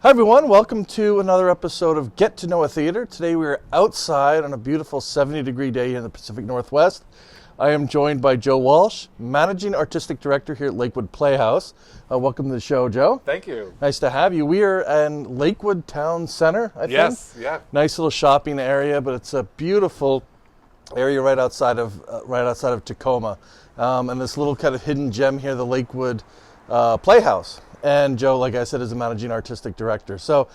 Hi everyone, welcome to another episode of Get to Know a Theater. Today we are outside on a beautiful 70-degree day here in the Pacific Northwest. I am joined by Joe Walsh, Managing Artistic Director here at Lakewood Playhouse. Welcome to the show, Joe. Thank you. Nice to have you. We are in Lakewood Town Center, I think. Yes, yeah. Nice little shopping area, but it's a beautiful area right outside of Tacoma. And this little kind of hidden gem here, the Lakewood Playhouse. And Joe, like I said, is a managing artistic director. So,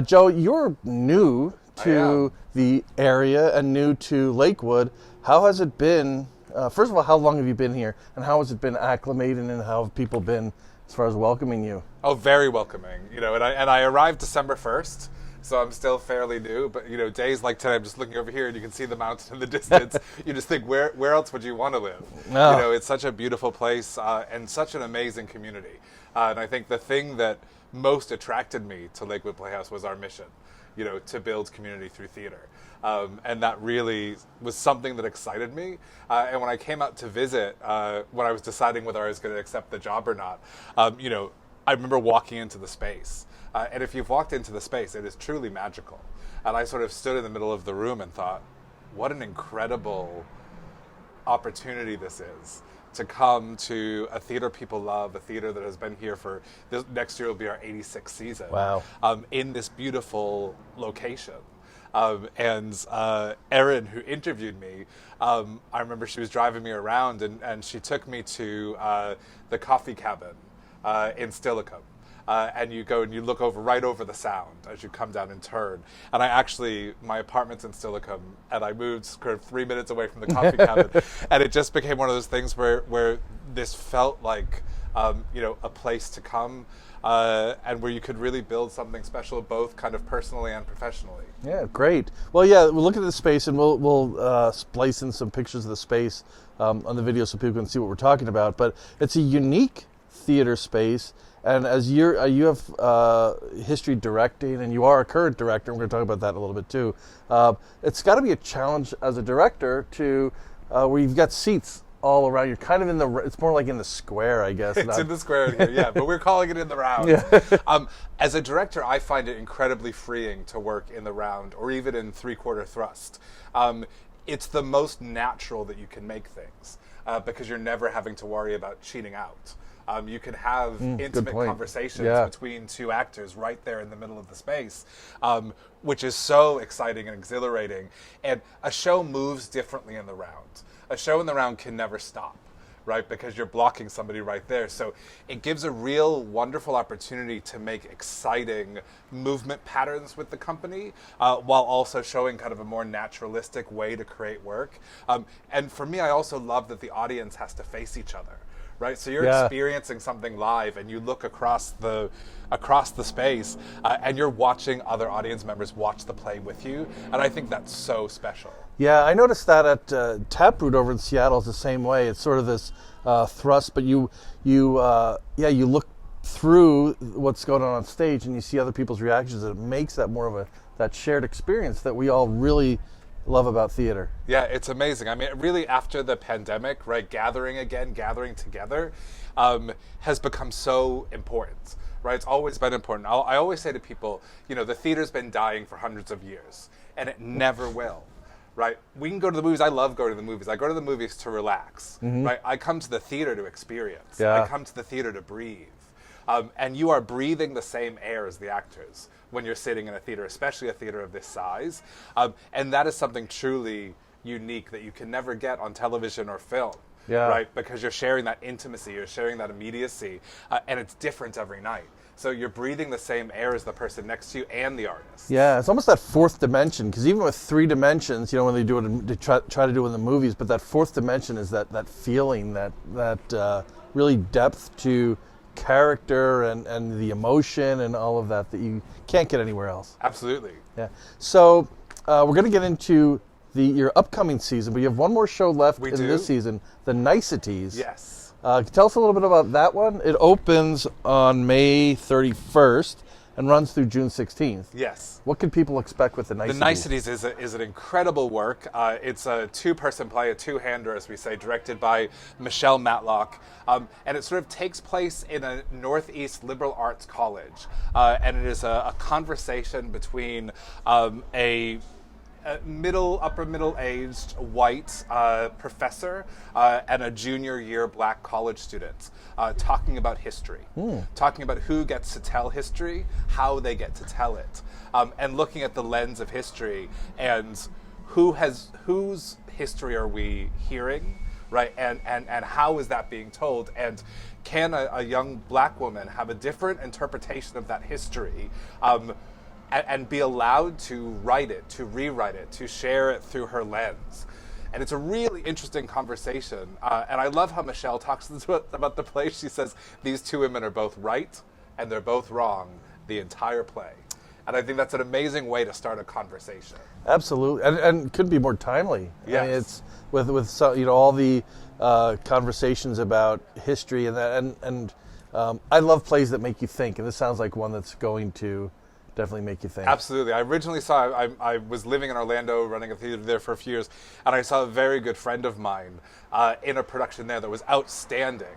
Joe, you're new to the area and new to Lakewood. How has it been? First of all, how long have you been here? And how has it been acclimating, and how have people been as far as welcoming you? Oh, very welcoming. And I arrived December 1st, so I'm still fairly new. But, days like today, I'm just looking over here and you can see the mountain in the distance. You just think, where else would you want to live? No. It's such a beautiful place and such an amazing community. And I think the thing that most attracted me to Lakewood Playhouse was our mission, to build community through theater. And that really was something that excited me. And when I came out to visit, when I was deciding whether I was going to accept the job or not, I remember walking into the space. And if you've walked into the space, it is truly magical. And I sort of stood in the middle of the room and thought, what an incredible opportunity this is. To come to a theater people love, a theater that has been here for this next year will be our 86th season. Wow! In this beautiful location, and Erin, who interviewed me, I remember she was driving me around, and she took me to the coffee cabin in Stillicum. And you go and you look right over the sound as you come down and turn. And my apartment's in Stillicum, and I moved 3 minutes away from the coffee cabin. And it just became one of those things where this felt like, a place to come and where you could really build something special, both kind of personally and professionally. Yeah, great. Well, yeah, we'll look at the space, and we'll splice in some pictures of the space on the video so people can see what we're talking about. But it's a unique theater space. And as you have history directing, and you are a current director, and we're going to talk about that a little bit too. It's got to be a challenge as a director to where you've got seats all around. You're kind of it's more like in the square, I guess. It's in the square in here, yeah, but we're calling it in the round. Yeah. As a director, I find it incredibly freeing to work in the round or even in three-quarter thrust. It's the most natural that you can make things because you're never having to worry about cheating out. You can have intimate conversations between two actors right there in the middle of the space, which is so exciting and exhilarating. And a show moves differently in the round. A show in the round can never stop, right? Because you're blocking somebody right there. So it gives a real wonderful opportunity to make exciting movement patterns with the company while also showing kind of a more naturalistic way to create work. And for me, I also love that the audience has to face each other. Right, so you're experiencing something live, and you look across the space, and you're watching other audience members watch the play with you, and I think that's so special. Yeah, I noticed that at Taproot over in Seattle is the same way. It's sort of this thrust, but you look through what's going on stage, and you see other people's reactions, and it makes that more of that shared experience that we all really love about theater. Yeah, it's amazing. I mean, really, after the pandemic, right, gathering together has become so important, right? It's always been important. I always say to people, the theater's been dying for hundreds of years, and it never will, right? We can go to the movies. I love going to the movies. I go to the movies to relax, right? I come to the theater to experience. I come to the theater to breathe. And you are breathing the same air as the actors when you're sitting in a theater, especially a theater of this size. And that is something truly unique that you can never get on television or film, right? Because you're sharing that intimacy, you're sharing that immediacy, and it's different every night. So you're breathing the same air as the person next to you and the artist. Yeah, it's almost that fourth dimension, because even with three dimensions, when they do it, they try to do it in the movies, but that fourth dimension is that feeling, that really depth to character and the emotion and all of that you can't get anywhere else. Absolutely. Yeah. So we're going to get into your upcoming season, but you have one more show left this season, the Niceties. Yes. Tell us a little bit about that one. It opens on May 31st and runs through June 16th. Yes. What can people expect with the Niceties? The Niceties is an incredible work. It's a two-person play, a two-hander, as we say, directed by Michelle Matlock. And it sort of takes place in a Northeast liberal arts college. And it is a conversation between a upper middle-aged white professor and a junior year black college student talking about history, talking about who gets to tell history, how they get to tell it, and looking at the lens of history and whose history are we hearing, right? And how is that being told? And can a young black woman have a different interpretation of that history? And be allowed to write it, to rewrite it, to share it through her lens. And it's a really interesting conversation. And I love how Michelle talks about the play. She says, these two women are both right and they're both wrong the entire play. And I think that's an amazing way to start a conversation. Absolutely. And could be more timely. Yes. I mean, it's with so, all the conversations about history and that. And I love plays that make you think. And this sounds like one that's going to definitely make you think. Absolutely. I originally saw, I was living in Orlando, running a theater there for a few years, and I saw a very good friend of mine in a production there that was outstanding.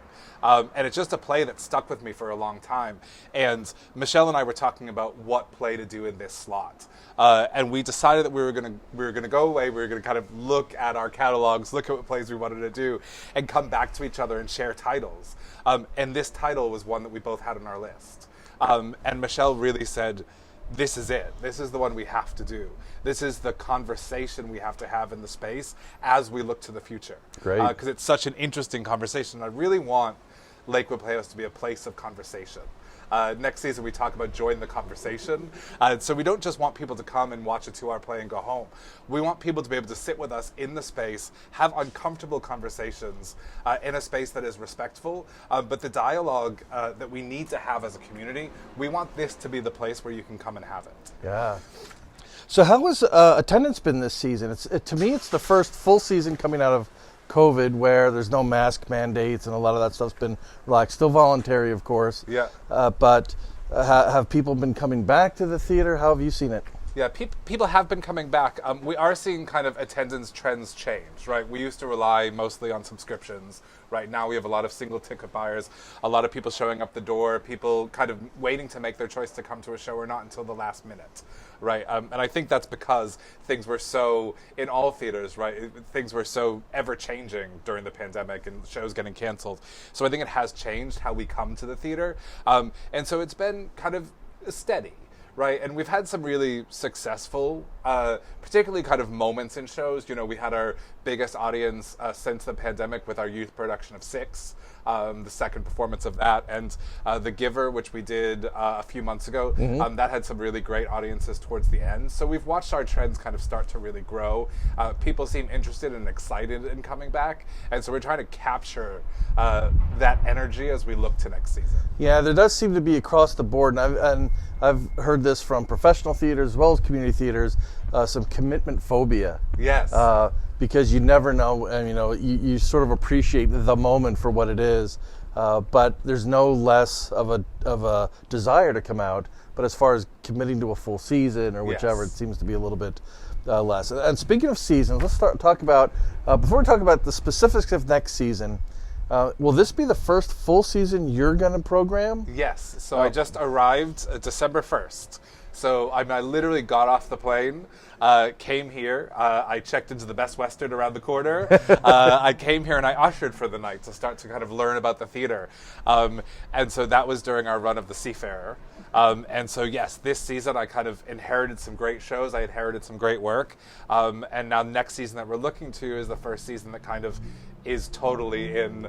And it's just a play that stuck with me for a long time. And Michelle and I were talking about what play to do in this slot. And we decided that we were gonna go away, we were gonna kind of look at our catalogs, look at what plays we wanted to do, and come back to each other and share titles. And this title was one that we both had on our list. And Michelle really said, this is it. This is the one we have to do. This is the conversation we have to have in the space as we look to the future. Great. Because it's such an interesting conversation. I really want Lakewood Playhouse to be a place of conversation. Next season we talk about join the conversation. So we don't just want people to come and watch a 2-hour play and go home. We want people to be able to sit with us in the space, have uncomfortable conversations in a space that is respectful, but the dialogue that we need to have as a community, we want this to be the place where you can come and have it. Yeah. So how has attendance been this season? To me, it's the first full season coming out of COVID where there's no mask mandates and a lot of that stuff's been relaxed. Still voluntary, of course. Yeah. But have people been coming back to the theater? How have you seen it? Yeah, people have been coming back. We are seeing kind of attendance trends change, right? We used to rely mostly on subscriptions. Right now we have a lot of single ticket buyers, a lot of people showing up the door, people kind of waiting to make their choice to come to a show or not until the last minute, right? And I think that's because things were so, in all theaters, right, things were so ever-changing during the pandemic and shows getting canceled. So I think it has changed how we come to the theater. And so it's been kind of steady. Right, and we've had some really successful, particularly kind of moments in shows. You know, we had our biggest audience since the pandemic with our youth production of Six, the second performance of that, and The Giver, which we did a few months ago. That had some really great audiences towards the end. So we've watched our trends kind of start to really grow. People seem interested and excited in coming back, and so we're trying to capture that energy as we look to next season. Yeah, there does seem to be across the board, and I've heard this from professional theaters as well as community theaters, some commitment phobia. Yes. Because you never know, and you sort of appreciate the moment for what it is, but there's no less of a desire to come out. But as far as committing to a full season or whichever, Yes. it seems to be a little bit less. And speaking of seasons, let's talk about before we talk about the specifics of next season. Will this be the first full season you're going to program? Yes. So I just arrived December 1st. So I literally got off the plane, came here. I checked into the Best Western around the corner. I came here and I ushered for the night to start to kind of learn about the theater. And so that was during our run of the Seafarer. And so, yes, this season I kind of inherited some great shows. I inherited some great work. And now next season that we're looking to is the first season that kind of is totally in,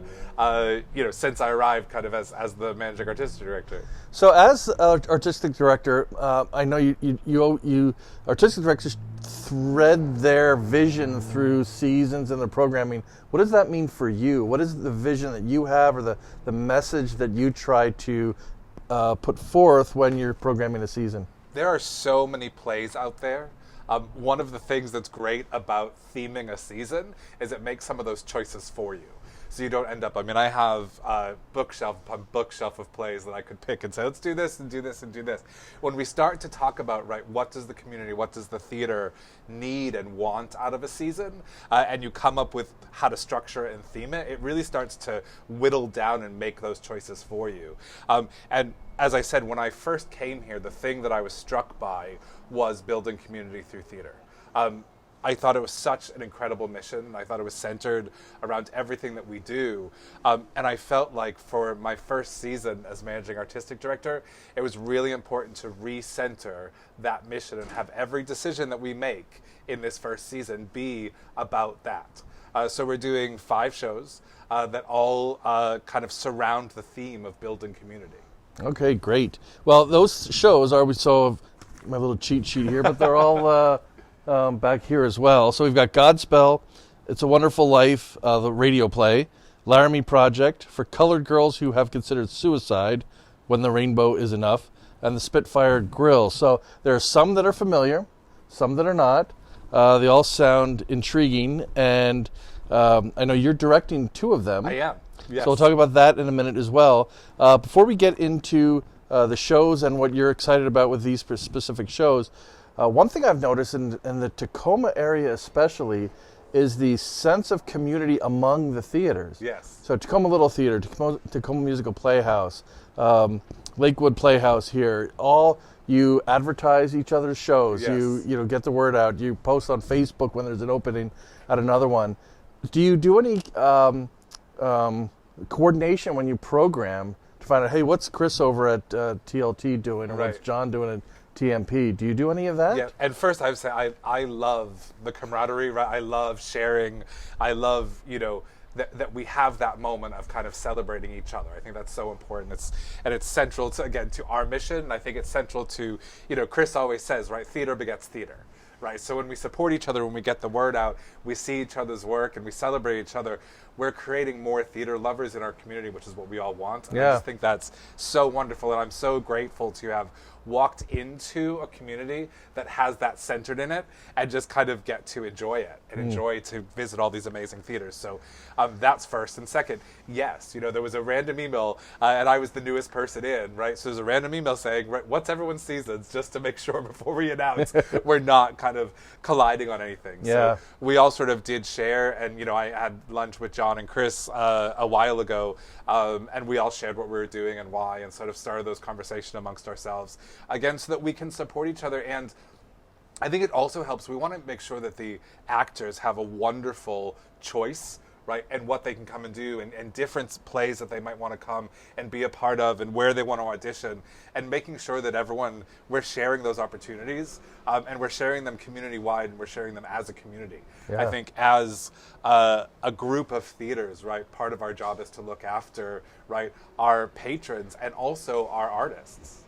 since I arrived kind of as the managing artistic director. So as artistic director, I know you artistic directors thread their vision through seasons and the programming. What does that mean for you? What is the vision that you have or the message that you try to put forth when you're programming a season? There are so many plays out there. One of the things that's great about theming a season is it makes some of those choices for you. so you don't end up, I mean, I have bookshelf upon bookshelf of plays that I could pick and say, let's do this and do this and do this. When we start to talk about, right, what does the community, what does the theater need and want out of a season, and you come up with how to structure it and theme it, it really starts to whittle down and make those choices for you. And as I said, when I first came here, the thing that I was struck by was building community through theater. I thought it was such an incredible mission. I thought it was centered around everything that we do. And I felt like for my first season as managing artistic director, it was really important to recenter that mission and have every decision that we make in this first season be about that. So we're doing 5 shows that all kind of surround the theme of building community. Okay, great. Well, those shows are, so my little cheat sheet here, but they're all back here as well. So we've got Godspell, It's a Wonderful Life, the radio play, Laramie Project, For Colored Girls Who Have Considered Suicide, When the Rainbow Is Enough, and the Spitfire Grill. So there are some that are familiar, some that are not. They all sound intriguing, and I know you're directing 2 of them. I am, yes. So we'll talk about that in a minute as well. Before we get into the shows and what you're excited about with these specific shows, one thing I've noticed in the Tacoma area especially is the sense of community among the theaters. Yes. So Tacoma Little Theater, Tacoma Musical Playhouse, Lakewood Playhouse here, all you advertise each other's shows. Yes. You get the word out. You post on Facebook when there's an opening at another one. Do you do any coordination when you program to find out, hey, what's Chris over at TLT doing, or what's John doing at TMP? Do you do any of that? Yeah, and first I would say I love the camaraderie, right? I love sharing. I love, that we have that moment of kind of celebrating each other. I think that's so important. It's central to, again, to our mission. And I think it's central to, Chris always says, right, theater begets theater. Right, so when we support each other, when we get the word out, we see each other's work and we celebrate each other, we're creating more theater lovers in our community, which is what we all want. And I just think that's so wonderful, and I'm so grateful to have walked into a community that has that centered in it and just kind of get to enjoy it and enjoy to visit all these amazing theaters. So that's first. And second, yes, there was a random email and I was the newest person in, right? So there's a random email saying, right, what's everyone's seasons, just to make sure before we announce we're not kind of colliding on anything. Yeah. So we all sort of did share, and I had lunch with John and Chris a while ago, and we all shared what we were doing and why, and sort of started those conversations amongst ourselves, again, so that we can support each other. And I think it also helps. We want to make sure that the actors have a wonderful choice, right, and what they can come and do, and different plays that they might want to come and be a part of, and where they want to audition, and making sure that we're sharing those opportunities, and we're sharing them community-wide, and we're sharing them as a community. Yeah. I think as a group of theaters, right, part of our job is to look after, right, our patrons and also our artists.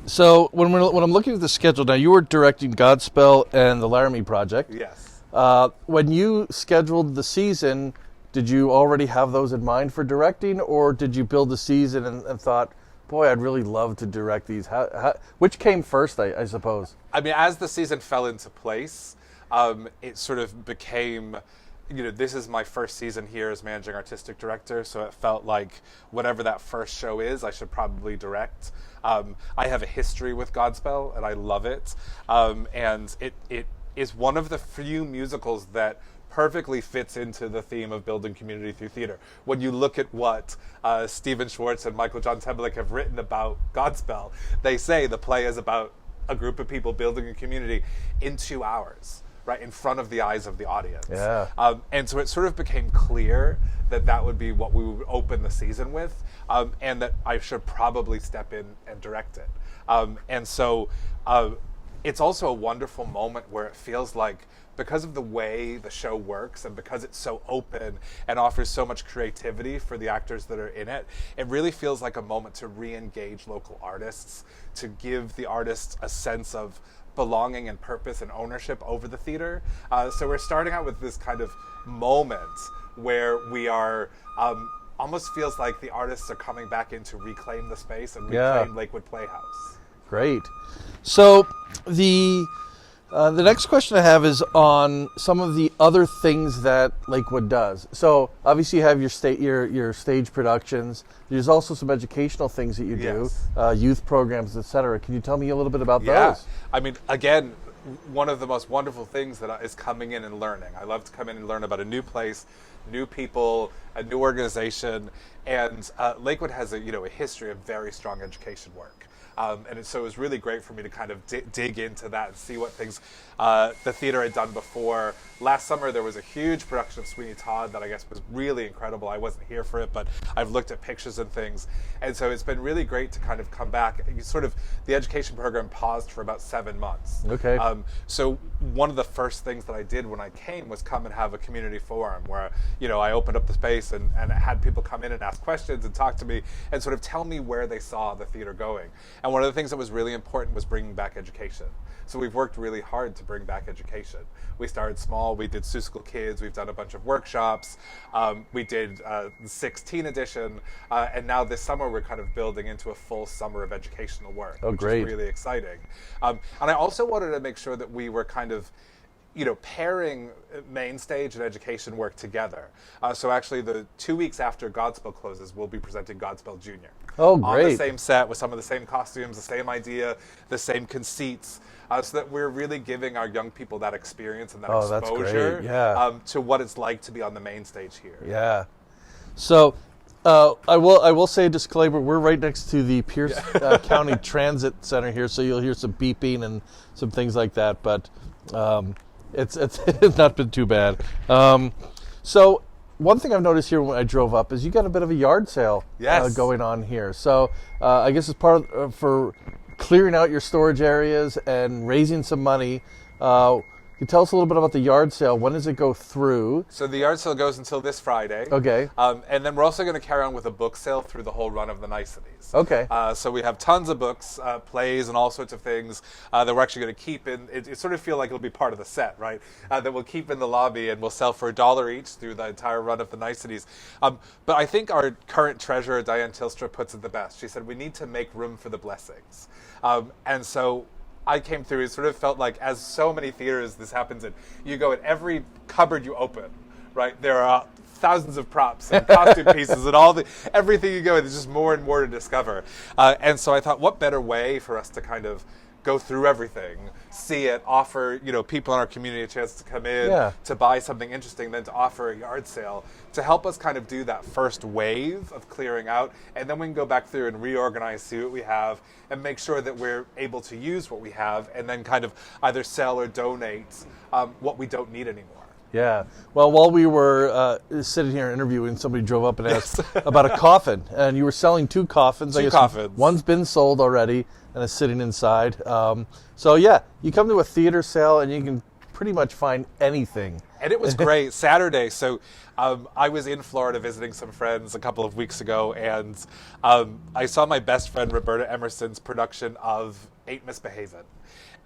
So when I'm looking at the schedule now, you were directing Godspell and the Laramie Project. Yes. When you scheduled the season, did you already have those in mind for directing, or did you build the season and thought, boy, I'd really love to direct these? Which came first, I suppose? I mean, as the season fell into place, it sort of became, this is my first season here as managing artistic director, so it felt like whatever that first show is, I should probably direct. I have a history with Godspell, and I love it. And it is one of the few musicals that perfectly fits into the theme of building community through theater. When you look at what Stephen Schwartz and Michael John Tembelik have written about Godspell, they say the play is about a group of people building a community in 2 hours, right, in front of the eyes of the audience. Yeah. And so it sort of became clear that would be what we would open the season with, and that I should probably step in and direct it. And so it's also a wonderful moment where it feels like, because of the way the show works and because it's so open and offers so much creativity for the actors that are in it, it really feels like a moment to re-engage local artists, to give the artists a sense of belonging and purpose and ownership over the theater. So we're starting out with this kind of moment where we are, almost feels like the artists are coming back in to reclaim the space and reclaim Lakewood Playhouse. Great. So the The next question I have is on some of the other things that Lakewood does. So obviously you have your stage productions. There's also some educational things that you do, Yes. youth programs, etc. Can you tell me a little bit about Yeah. those? I mean, again, one of the most wonderful things that is coming in and learning. I love to come in and learn about a new place, new people, a new organization, and Lakewood has a history of very strong education work. So it was really great for me to kind of dig into that and see what things the theater had done before. Last summer there was a huge production of Sweeney Todd that I guess was really incredible. I wasn't here for it, but I've looked at pictures and things. And so it's been really great to kind of come back. The education program paused for about 7 months. Okay. So one of the first things that I did when I came was come and have a community forum where, I opened up the space and had people come in and ask questions and talk to me and sort of tell me where they saw the theater going. And one of the things that was really important was bringing back education. So we've worked really hard to bring back education. We started small. We did Seussical Kids. We've done a bunch of workshops. We did the 16 edition. And now this summer we're kind of building into a full summer of educational work, which great. is really exciting. And I also wanted to make sure that we were kind of pairing main stage and education work together. So actually the 2 weeks after Godspell closes, we'll be presenting Godspell Junior. Oh, On the great. same set with some of the same costumes, the same idea, the same conceits, so that we're really giving our young people that experience and that that's exposure great. Yeah. to what it's like to be on the main stage here. Yeah. So I will say a disclaimer. We're right next to the Pierce County Transit Center here, so you'll hear some beeping and some things like that. But it's not been too bad. So one thing I've noticed here when I drove up is you got a bit of a yard sale Yes. going on here. So I guess it's part of, for clearing out your storage areas and raising some money. Can you tell us a little bit about the yard sale? When does it go through? So the yard sale goes until this Friday. Okay. And then we're also going to carry on with a book sale through the whole run of the Niceties. Okay. So we have tons of books, plays, and all sorts of things that we're actually going to keep in. It sort of feel like it'll be part of the set, right? That we'll keep in the lobby and we'll sell for $1 each through the entire run of the Niceties. But I think our current treasurer, Diane Tilstra, puts it the best. She said, we need to make room for the blessings. And so I came through, it sort of felt like, as so many theaters this happens in, you go at every cupboard you open, right? There are thousands of props and costume pieces and everything you go in, there's just more and more to discover. And so I thought, what better way for us to kind of go through everything, see it, offer people in our community a chance to come in, to buy something interesting, than to offer a yard sale to help us kind of do that first wave of clearing out, and then we can go back through and reorganize, see what we have, and make sure that we're able to use what we have, and then kind of either sell or donate what we don't need anymore. Yeah. Well, while we were sitting here interviewing, somebody drove up and asked about a coffin, and you were selling 2 coffins. Two coffins. One's been sold already and is sitting inside. So yeah, you come to a theater sale and you can pretty much find anything. And it was great. Saturday, so I was in Florida visiting some friends a couple of weeks ago, and I saw my best friend Roberta Emerson's production of Ain't Misbehavin'.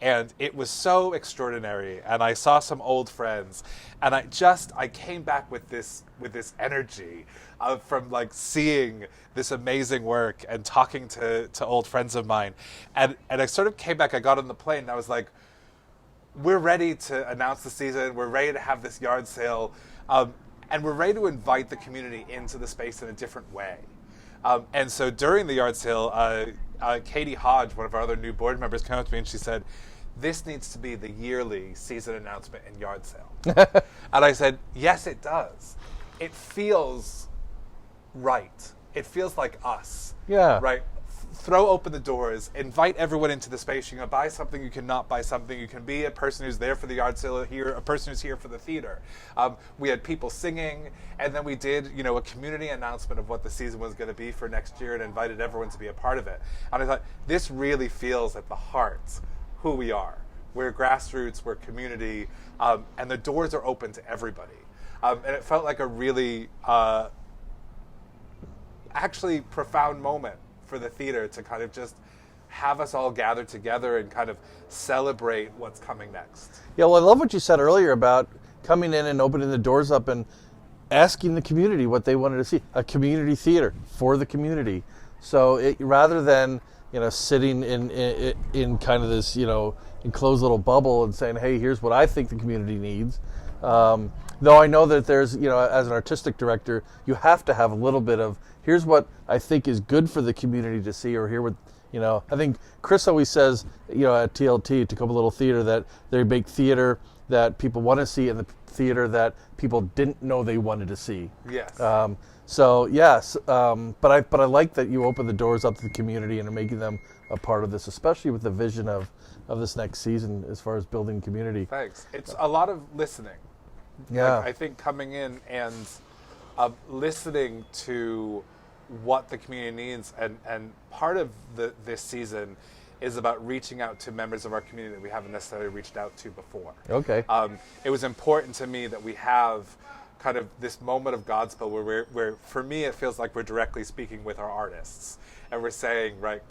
And it was so extraordinary, and I saw some old friends, and I came back with this energy from like seeing this amazing work and talking to old friends of mine, and I sort of came back. I got on the plane and I was like, we're ready to announce the season, we're ready to have this yard sale, and we're ready to invite the community into the space in a different way. And so during the yard sale, Katie Hodge, one of our other new board members, came up to me and she said, this needs to be the yearly season announcement and yard sale. And I said, yes, it does. It feels right. It feels like us. Yeah. Right? Throw open the doors, invite everyone into the space. You can buy something, you cannot buy something. You can be a person who's there for the yard sale here, a person who's here for the theater. We had people singing, and then we did, a community announcement of what the season was going to be for next year and invited everyone to be a part of it. And I thought, this really feels at the heart who we are. We're grassroots, we're community, and the doors are open to everybody. And it felt like a really, actually profound moment for the theater to kind of just have us all gather together and kind of celebrate what's coming next. Yeah, well, I love what you said earlier about coming in and opening the doors up and asking the community what they wanted to see. A community theater for the community. So rather than, sitting in kind of this, enclosed little bubble and saying, hey, here's what I think the community needs. Though I know that there's, as an artistic director, you have to have a little bit of, here's what I think is good for the community to see, or hear what, I think Chris always says, at TLT, Tacoma Little Theater, that they make theater that people want to see and the theater that people didn't know they wanted to see. Yes. So yes, but I like that you open the doors up to the community and are making them a part of this, especially with the vision of this next season as far as building community. Thanks. It's a lot of listening. Yeah. I think coming in and listening to what the community needs, and part of this season is about reaching out to members of our community that we haven't necessarily reached out to before. Okay. It was important to me that we have kind of this moment of Godspell where for me it feels like we're directly speaking with our artists, and we're saying, right,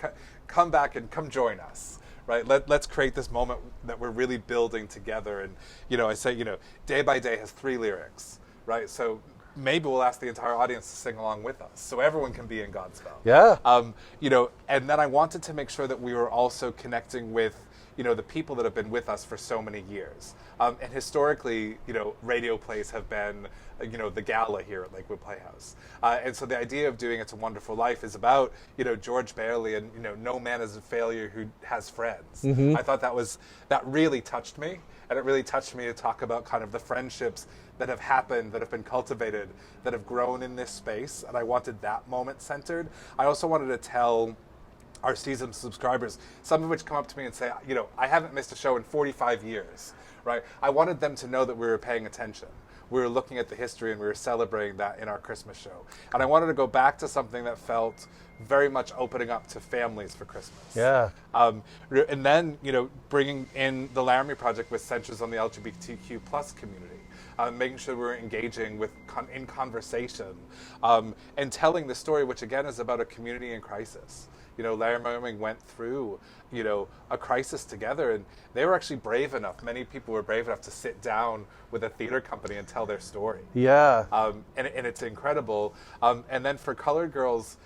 come back and come join us. Right, let's create this moment that we're really building together. And I say, Day by Day has 3 lyrics, right? So maybe we'll ask the entire audience to sing along with us, so everyone can be in Godspell. Yeah. And then I wanted to make sure that we were also connecting with, the people that have been with us for so many years. And historically, radio plays have been, the gala here at Lakewood Playhouse. And so the idea of doing It's a Wonderful Life is about, George Bailey and, no man is a failure who has friends. Mm-hmm. I thought that really touched me. And it really touched me to talk about kind of the friendships that have happened, that have been cultivated, that have grown in this space. And I wanted that moment centered. I also wanted to tell our seasoned subscribers, some of which come up to me and say, I haven't missed a show in 45 years, right? I wanted them to know that we were paying attention. We were looking at the history and we were celebrating that in our Christmas show. And I wanted to go back to something that felt very much opening up to families for Christmas. Yeah. And then, bringing in the Laramie Project with centers on the LGBTQ plus community. Making sure we're engaging in conversation, and telling the story, which again is about a community in crisis. Laramie went through, a crisis together, and they were actually brave enough. Many people were brave enough to sit down with a theater company and tell their story. Yeah. And it's incredible. And then for Colored Girls,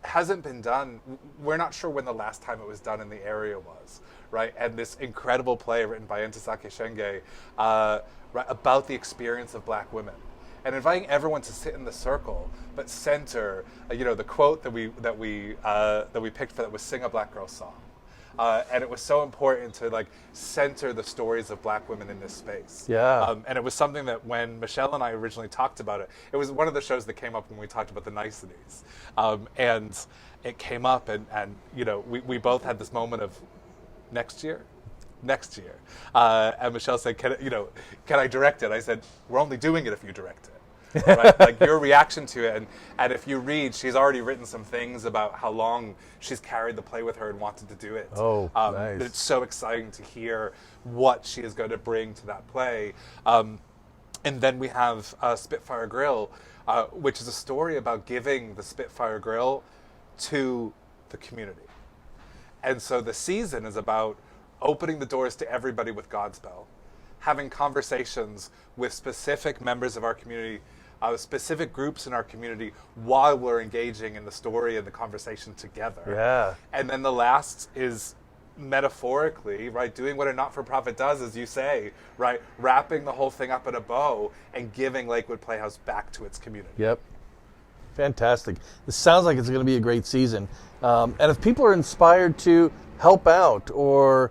hasn't been done. We're not sure when the last time it was done in the area was, right? And this incredible play written by Ntasake Shenge, right, about the experience of Black women, and inviting everyone to sit in the circle, but center, the quote that we picked for that was "Sing a Black Girl Song," and it was so important to center the stories of Black women in this space. Yeah. And it was something that when Michelle and I originally talked about it, it was one of the shows that came up when we talked about the Niceties, and it came up, and we both had this moment of next year. And Michelle said, can I direct it? I said, we're only doing it if you direct it. Right? Your reaction to it. And if you read, she's already written some things about how long she's carried the play with her and wanted to do it. Oh, nice. It's so exciting to hear what she is going to bring to that play. And then we have Spitfire Grill, which is a story about giving the Spitfire Grill to the community. And so the season is about opening the doors to everybody with Godspell, having conversations with specific members of our community, specific groups in our community, while we're engaging in the story and the conversation together. Yeah. And then the last is metaphorically, right, doing what a not-for-profit does, as you say, right, wrapping the whole thing up in a bow and giving Lakewood Playhouse back to its community. Yep. Fantastic. This sounds like it's going to be a great season. And if people are inspired to help out or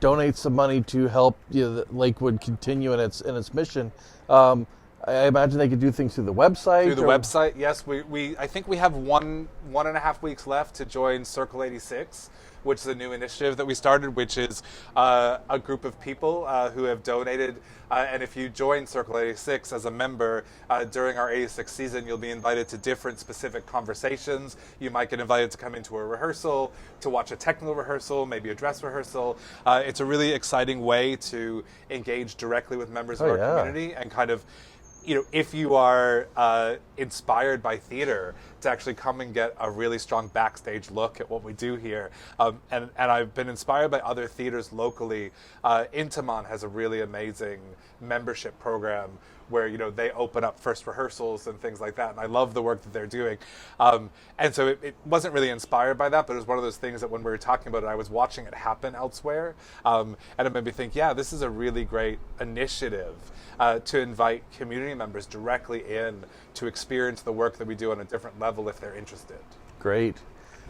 donate some money to help Lakewood continue in its mission, I imagine they could do things through the website. Through the website, yes. I think we have 1.5 weeks left to join Circle 86, which is a new initiative that we started, which is a group of people who have donated. And if you join Circle 86 as a member during our 86 season, you'll be invited to different specific conversations. You might get invited to come into a rehearsal, to watch a technical rehearsal, maybe a dress rehearsal. It's a really exciting way to engage directly with members of our community and kind of, if you are inspired by theater, to actually come and get a really strong backstage look at what we do here. And I've been inspired by other theaters locally. Intaman has a really amazing membership program where they open up first rehearsals and things like that, and I love the work that they're doing. And so it wasn't really inspired by that, but it was one of those things that when we were talking about it, I was watching it happen elsewhere, and it made me think, yeah, this is a really great initiative to invite community members directly in to experience the work that we do on a different level if they're interested. Great.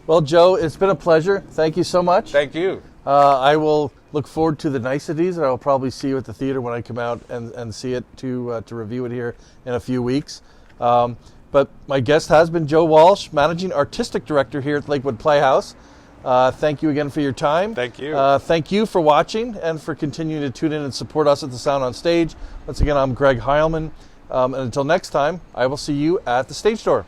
Well, Joe, it's been a pleasure. Thank you so much. Thank you. I will look forward to the Niceties, and I will probably see you at the theater when I come out and see it to review it here in a few weeks. But my guest has been Joe Walsh, Managing Artistic Director here at Lakewood Playhouse. Thank you again for your time. Thank you. Thank you for watching and for continuing to tune in and support us at the Sound on Stage. Once again, I'm Greg Heilman. And until next time, I will see you at the Stage Door.